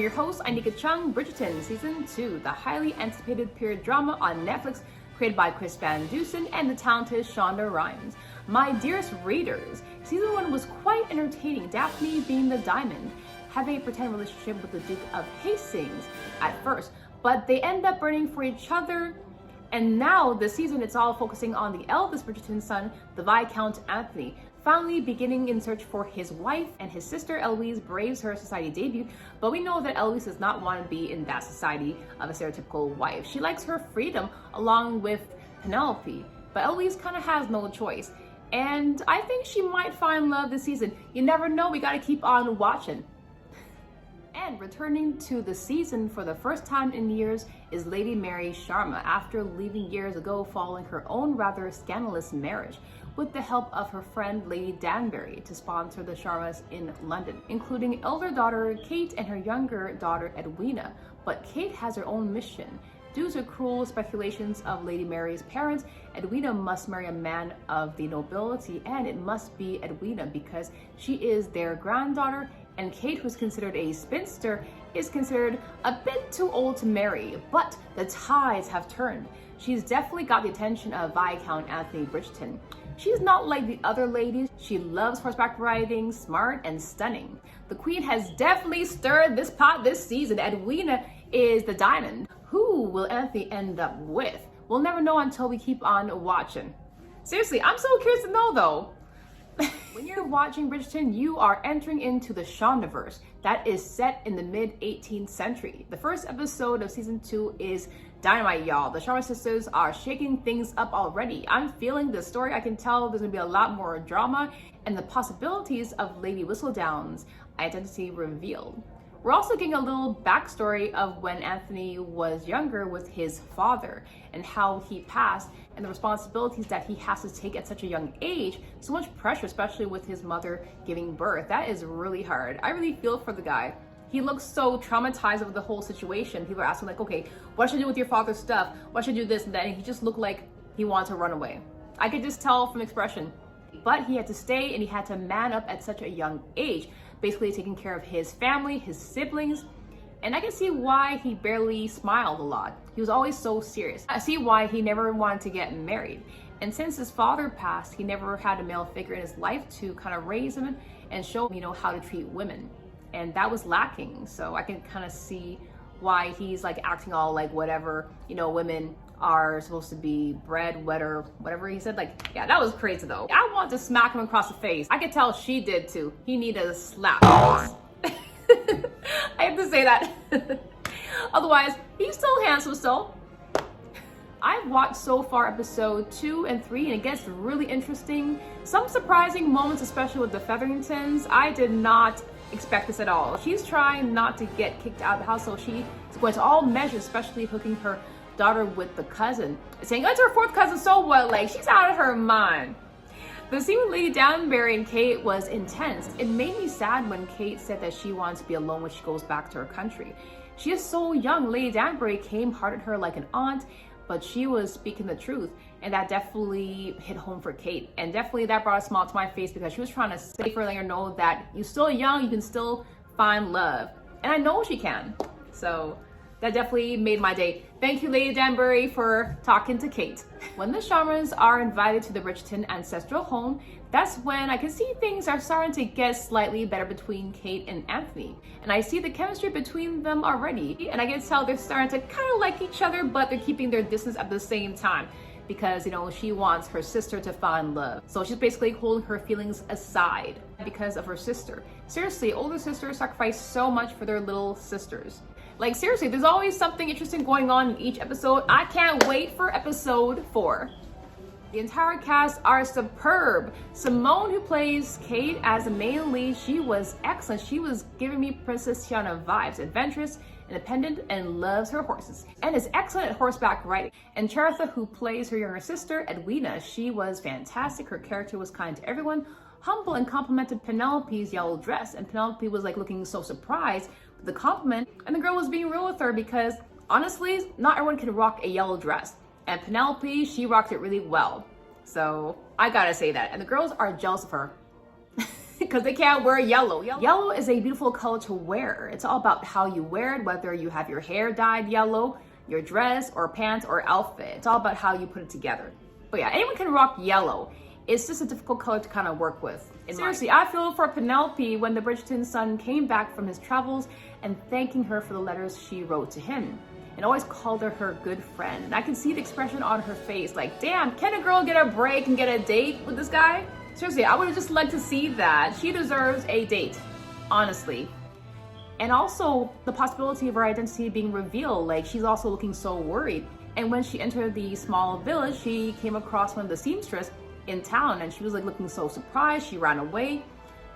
your host, Anika Chung. Bridgerton Season 2, the highly anticipated period drama on Netflix created by Chris Van Dusen and the talented Shonda Rhimes. My dearest readers, Season 1 was quite entertaining, Daphne being the diamond, having a pretend relationship with the Duke of Hastings at first, but they end up burning for each other. And now this season, it's all focusing on the eldest Bridgerton son, the Viscount Anthony, finally beginning in search for his wife, and his sister Eloise braves her society debut, but we know that Eloise does not want to be in that society of a stereotypical wife. She likes her freedom along with Penelope, but Eloise kind of has no choice. And I think she might find love this season. You never know, we gotta keep on watching. And returning to the season for the first time in years is Lady Mary Sharma, after leaving years ago following her own rather scandalous marriage, with the help of her friend Lady Danbury to sponsor the Sharmas in London, including elder daughter Kate and her younger daughter Edwina. But Kate has her own mission. Due to cruel speculations of Lady Mary's parents, Edwina must marry a man of the nobility, and it must be Edwina because she is their granddaughter, and Kate, who's considered a spinster, is considered a bit too old to marry. But the tides have turned. She's definitely got the attention of Viscount Anthony Bridgerton. She's not like the other ladies. She loves horseback riding, smart and stunning. The queen has definitely stirred this pot this season. Edwina is the diamond. Who will Anthony end up with? We'll never know until we keep on watching. Seriously, I'm so curious to know though. When you're watching Bridgerton, you are entering into the Shondaverse that is set in the mid-18th century. The first episode of season 2 is dynamite, y'all. The Sharma sisters are shaking things up already. I'm feeling the story. I can tell there's gonna be a lot more drama and the possibilities of Lady Whistledown's identity revealed. We're also getting a little backstory of when Anthony was younger with his father and how he passed and the responsibilities that he has to take at such a young age. So much pressure, especially with his mother giving birth. That is really hard. I really feel for the guy. He looks so traumatized over the whole situation. People are asking like, okay, what should I do with your father's stuff? What should I do this and that? And he just looked like he wanted to run away. I could just tell from expression. But he had to stay and he had to man up at such a young age, basically taking care of his family, his siblings. And I can see why he barely smiled a lot. He was always so serious. I see why he never wanted to get married. And since his father passed, he never had a male figure in his life to kind of raise him and show him, how to treat women. And that was lacking. So I can kind of see why he's like acting all like whatever, women are supposed to be bred, wetter, whatever he said. Like, yeah, that was crazy though. I want to smack him across the face. I could tell she did too. He needed a slap. I have to say that. Otherwise, he's still handsome still. I've watched so far episode 2 and 3 and it gets really interesting. Some surprising moments, especially with the Featheringtons. I did not expect this at all. She's trying not to get kicked out of the house, so she is going to all measures, especially hooking her daughter with the cousin, saying, oh, it's her fourth cousin, so what? Like, she's out of her mind. The scene with Lady Danbury and Kate was intense. It made me sad when Kate said that she wants to be alone when she goes back to her country. She is so young. Lady Danbury came hard at her like an aunt, but she was speaking the truth, and that definitely hit home for Kate. And definitely that brought a smile to my face because she was trying to save her, letting her know that you're still young, you can still find love. And I know she can. So that definitely made my day. Thank you, Lady Danbury, for talking to Kate. When the Sharmas are invited to the Bridgerton ancestral home, that's when I can see things are starting to get slightly better between Kate and Anthony. And I see the chemistry between them already. And I can tell they're starting to kind of like each other, but they're keeping their distance at the same time. Because, she wants her sister to find love. So she's basically holding her feelings aside because of her sister. Seriously, older sisters sacrifice so much for their little sisters. Like, seriously, there's always something interesting going on in each episode. I can't wait for episode 4. The entire cast are superb. Simone, who plays Kate as the main lead, she was excellent. She was giving me Princess Tiana vibes. Adventurous, independent, and loves her horses. And is excellent at horseback riding. And Charitha, who plays her younger sister, Edwina, she was fantastic. Her character was kind to everyone, humble, and complimented Penelope's yellow dress. And Penelope was like looking so surprised with the compliment. And the girl was being real with her because honestly, not everyone can rock a yellow dress. And Penelope, she rocked it really well. So I gotta say that. And the girls are jealous of her. because they can't wear yellow. Yellow is a beautiful color to wear. It's all about how you wear it, whether you have your hair dyed yellow, your dress or pants or outfit. It's all about how you put it together. But yeah, anyone can rock yellow. It's just a difficult color to kind of work with. Seriously, I feel for Penelope when the Bridgerton son came back from his travels and thanking her for the letters she wrote to him and always called her good friend. And I can see the expression on her face, like, damn, can a girl get a break and get a date with this guy? Seriously, I would have just liked to see that. She deserves a date, honestly. And also the possibility of her identity being revealed, like she's also looking so worried. And when she entered the small village, she came across one of the seamstress in town and she was like looking so surprised. She ran away,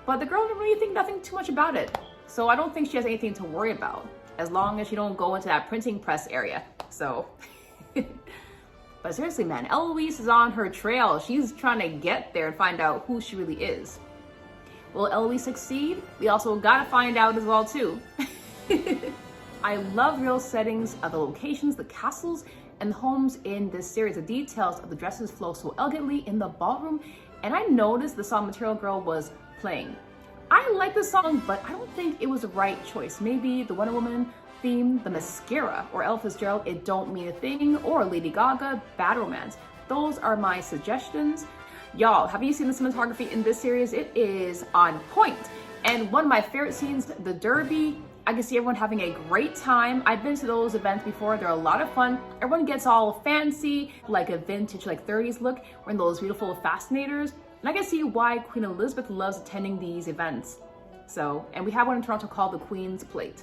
but the girl didn't really think nothing too much about it. So I don't think she has anything to worry about as long as you don't go into that printing press area. So, but seriously, man, Eloise is on her trail. She's trying to get there and find out who she really is. Will Eloise succeed? We also gotta find out as well too. I love real settings of the locations, the castles, and the homes in this series. The details of the dresses flow so elegantly in the ballroom, and I noticed the song Material Girl was playing. I like the song, but I don't think it was the right choice. Maybe the Wonder Woman theme, the Mascara, or Ella Fitzgerald, It Don't Mean a Thing, or Lady Gaga, Bad Romance. Those are my suggestions. Y'all, have you seen the cinematography in this series? It is on point. And one of my favorite scenes, the Derby, I can see everyone having a great time. I've been to those events before. They're a lot of fun. Everyone gets all fancy, like a vintage, like 30s look, wearing those beautiful fascinators. And I can see why Queen Elizabeth loves attending these events. So, and we have one in Toronto called the Queen's Plate.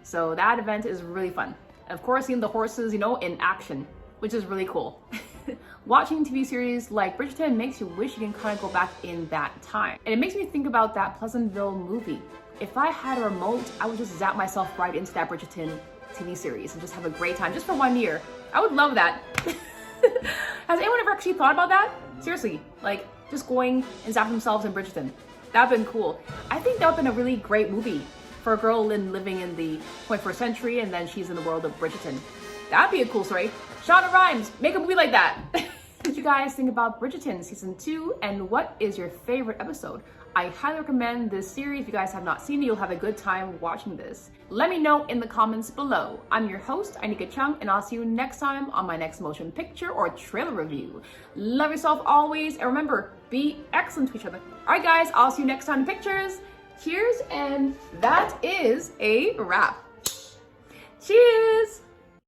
So that event is really fun. And of course, seeing the horses, in action, which is really cool. Watching TV series like Bridgerton makes you wish you can kind of go back in that time. And it makes me think about that Pleasantville movie. If I had a remote, I would just zap myself right into that Bridgerton TV series and just have a great time just for 1 year. I would love that. Has anyone ever actually thought about that? Seriously, like just going and zapping themselves in Bridgerton. That'd been cool. I think that would've been a really great movie for a girl living in the 21st century and then she's in the world of Bridgerton. That'd be a cool story. Shonda Rhimes, make a movie like that. What did you guys think about Bridgerton season 2 and what is your favorite episode? I highly recommend this series. If you guys have not seen it, you'll have a good time watching this. Let me know in the comments below. I'm your host, Anika Chung, and I'll see you next time on my next motion picture or trailer review. Love yourself always, and remember, be excellent to each other. All right, guys, I'll see you next time in pictures. Cheers, and that is a wrap. Cheers!